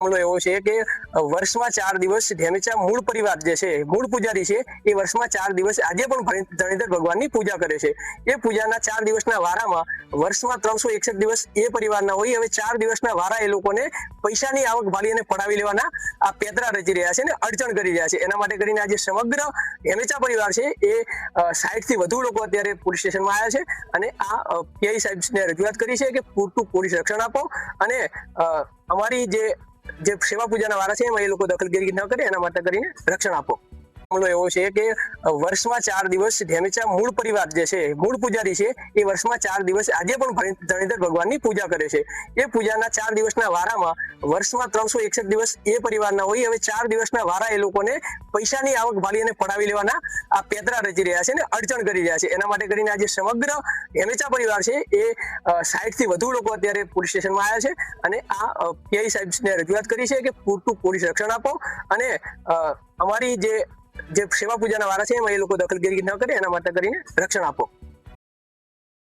મામલો એવો છે કે વર્ષમાં 4 દિવસ ઢેમેચા મૂળ પરિવાર જે છે, મૂળ પૂજારી છે, એ વર્ષમાં 4 દિવસ આજે પણ ધણીધર ભગવાનની પૂજા કરે છે. એ પૂજાના 4 દિવસના વારામાં વર્ષમાં 361 દિવસ એ પરિવારના હોય. હવે 4 દિવસના વારા એ લોકોને પૈસાની આવક ભાળી અને પડાવી લેવાના આ પેતરા રચી રહ્યા છે અને અડચણ કરી રહ્યા છે. એના માટે કરીને આજે સમગ્ર ઢેમેચા પરિવાર છે એ 60 થી વધુ લોકો અત્યારે પોલીસ સ્ટેશનમાં આવ્યા છે અને આ પીઆઈ સાહેબને રજૂઆત કરી છે કે પૂરતું પોલીસ રક્ષણ આપો અને અમારી જે સેવા પૂજાના વારા છે એમાં એ લોકો દખલગીરી ન કરે એના માટે કરીને રક્ષણ આપો. મામલો એવો છે કે વર્ષમાં 4 દિવસ ઢેમેચા મૂળ પરિવાર જે છે, મૂળ પૂજારી છે, એ વર્ષમાં 4 દિવસ આજે પણ ધણીધર ભગવાનની પૂજા કરે છે. એ પૂજાના 4 દિવસના વારામાં વર્ષમાં 361 દિવસ એ પરિવારના હોય. હવે 4 દિવસના વારા એ લોકોને પૈસાની આવક ભાળી અને પડાવી લેવાના આ પેતરા રચી રહ્યા છે અને અડચણ કરી રહ્યા છે. એના માટે કરીને આજે સમગ્ર ઢેમેચા પરિવાર છે એ 60 થી વધુ લોકો અત્યારે પોલીસ સ્ટેશનમાં આવ્યા છે અને આ પીઆઈ સાહેબને રજૂઆત કરી છે કે પૂરતું પોલીસ રક્ષણ આપો અને અમારી જે સેવા પૂજાના વારા છે એમાં એ લોકો દખલગીરી ન કરે એના માટે કરીને રક્ષણ આપો.